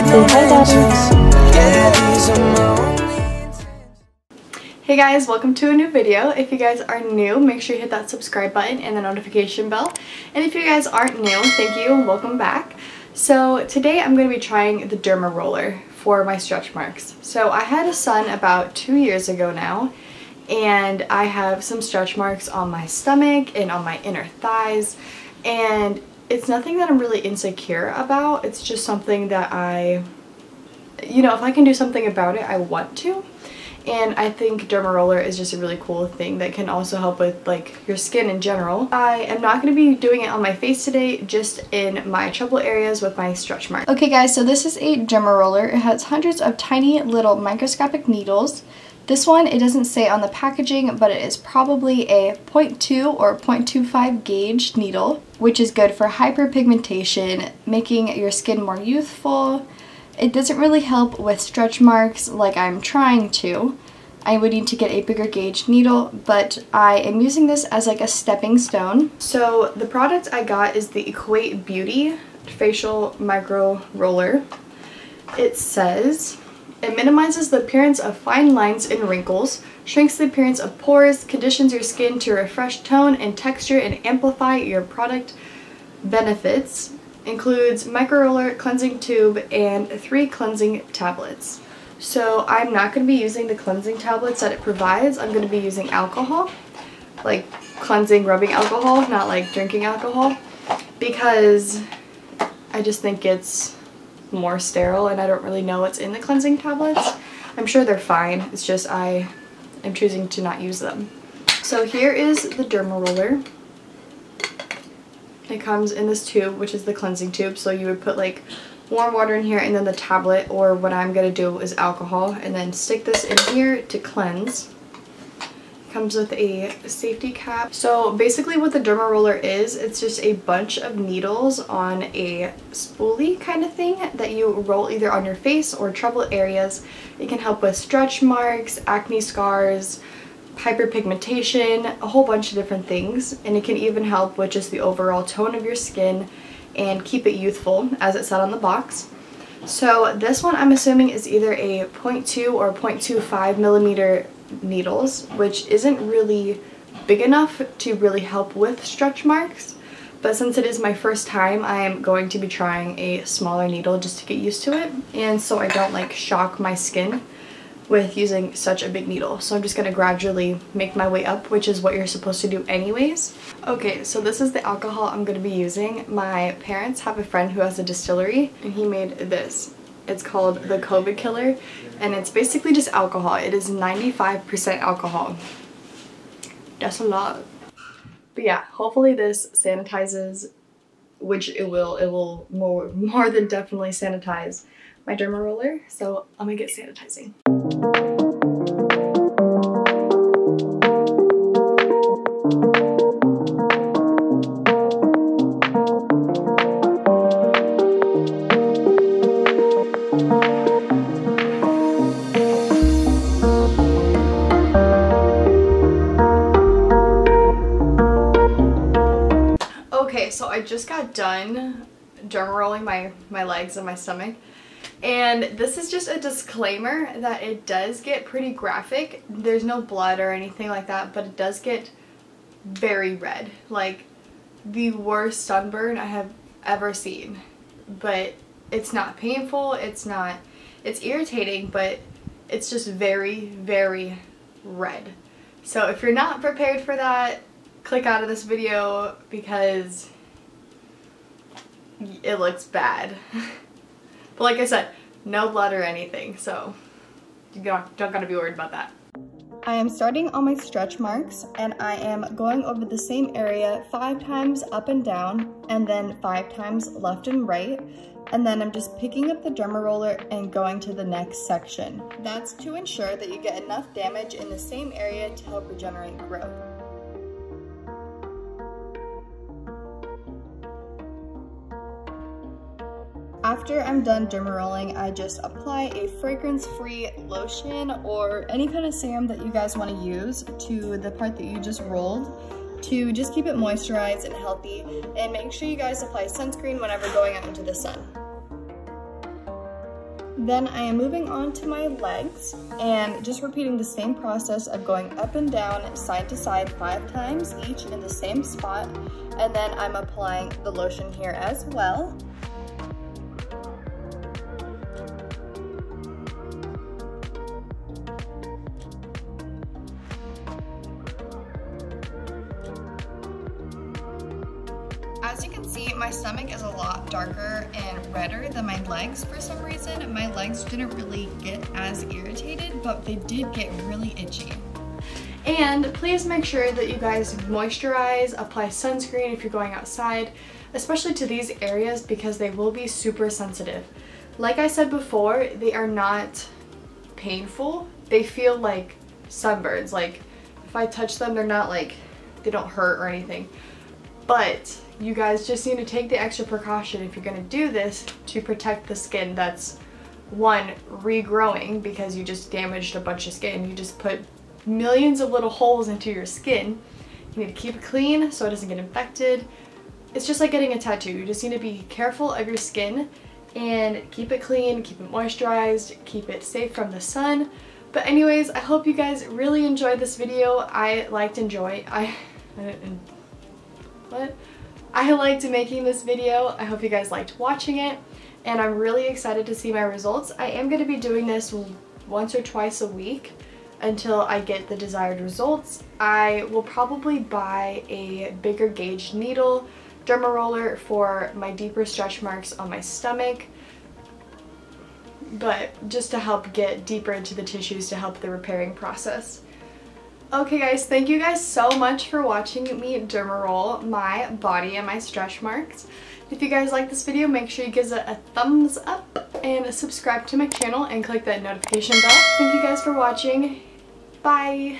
Say hi, Daddy. Hey guys, welcome to a new video. If you guys are new, make sure you hit that subscribe button and the notification bell. And if you guys aren't new, thank you and welcome back. So today I'm going to be trying the Derma roller for my stretch marks. So I had a son about 2 years ago now, and I have some stretch marks on my stomach and on my inner thighs, and it's nothing that I'm really insecure about. It's just something that if I can do something about it, I want to. And I think Derma roller is just a really cool thing that can also help with like your skin in general. I am not going to be doing it on my face today, just in my trouble areas with my stretch marks. Okay guys, so this is a Derma roller. It has hundreds of tiny little microscopic needles. This one, it doesn't say on the packaging, but it is probably a 0.2 or 0.25 gauge needle, which is good for hyperpigmentation, making your skin more youthful. It doesn't really help with stretch marks like I'm trying to. I would need to get a bigger gauge needle, but I am using this as like a stepping stone. So the product I got is the Equate Beauty Facial Micro Roller. It says, it minimizes the appearance of fine lines and wrinkles, shrinks the appearance of pores, conditions your skin to refresh tone and texture, and amplify your product benefits. Includes micro roller, cleansing tube, and 3 cleansing tablets. So I'm not going to be using the cleansing tablets that it provides. I'm going to be using alcohol, like cleansing rubbing alcohol, not like drinking alcohol, because I just think it's more sterile and I don't really know what's in the cleansing tablets. I'm sure they're fine, it's just I am choosing to not use them. So here is the Derma roller. It comes in this tube, which is the cleansing tube, so you would put like warm water in here and then the tablet, or what I'm going to do is alcohol, and then stick this in here to cleanse. It comes with a safety cap. So basically what the Derma roller is, it's just a bunch of needles on a spoolie kind of thing that you roll either on your face or trouble areas. It can help with stretch marks, acne scars, hyperpigmentation, a whole bunch of different things, and it can even help with just the overall tone of your skin and keep it youthful, as it said on the box. So this one I'm assuming is either a 0.2 or 0.25 millimeter needles, which isn't really big enough to really help with stretch marks, but since it is my first time, I am going to be trying a smaller needle just to get used to it, and so I don't like shock my skin with using such a big needle. So I'm just gonna gradually make my way up, which is what you're supposed to do anyways. Okay, so this is the alcohol I'm gonna be using. My parents have a friend who has a distillery, and he made this. It's called the COVID Killer, and it's basically just alcohol. It is 95% alcohol. That's a lot. But yeah, hopefully this sanitizes, which it will more than definitely sanitize my Derma roller. So I'm gonna get sanitizing. Okay, so I just got done Derma rolling my legs and my stomach. And this is just a disclaimer that it does get pretty graphic. There's no blood or anything like that, but it does get very red. Like the worst sunburn I have ever seen. But it's not painful, it's irritating, but it's just very, very red. So if you're not prepared for that, click out of this video because it looks bad. But like I said, no blood or anything, so you don't gotta be worried about that. I am starting on my stretch marks, and I am going over the same area 5 times up and down, and then 5 times left and right, and then I'm just picking up the Derma roller and going to the next section. That's to ensure that you get enough damage in the same area to help regenerate growth. After I'm done derma rolling, I just apply a fragrance-free lotion or any kind of serum that you guys want to use to the part that you just rolled to just keep it moisturized and healthy, and make sure you guys apply sunscreen whenever going out into the sun. Then I am moving on to my legs and just repeating the same process of going up and down, side to side 5 times each in the same spot. And then I'm applying the lotion here as well. As you can see, my stomach is a lot darker and redder than my legs for some reason. My legs didn't really get as irritated, but they did get really itchy. And please make sure that you guys moisturize, apply sunscreen if you're going outside, especially to these areas because they will be super sensitive. Like I said before, they are not painful. They feel like sunburns. Like if I touch them, they're not like, they don't hurt or anything. But you guys just need to take the extra precaution if you're going to do this to protect the skin that's, one, regrowing because you just damaged a bunch of skin. You just put millions of little holes into your skin. You need to keep it clean so it doesn't get infected. It's just like getting a tattoo. You just need to be careful of your skin and keep it clean, keep it moisturized, keep it safe from the sun. But anyways, I hope you guys really enjoyed this video. I liked making this video. I hope you guys liked watching it, and I'm really excited to see my results. I am going to be doing this once or twice a week until I get the desired results. I will probably buy a bigger gauge needle, derma roller for my deeper stretch marks on my stomach, but just to help get deeper into the tissues to help the repairing process. Okay guys, thank you guys so much for watching me derma roll my body and my stretch marks. If you guys like this video, make sure you give it a thumbs up and subscribe to my channel and click that notification bell. Thank you guys for watching. Bye!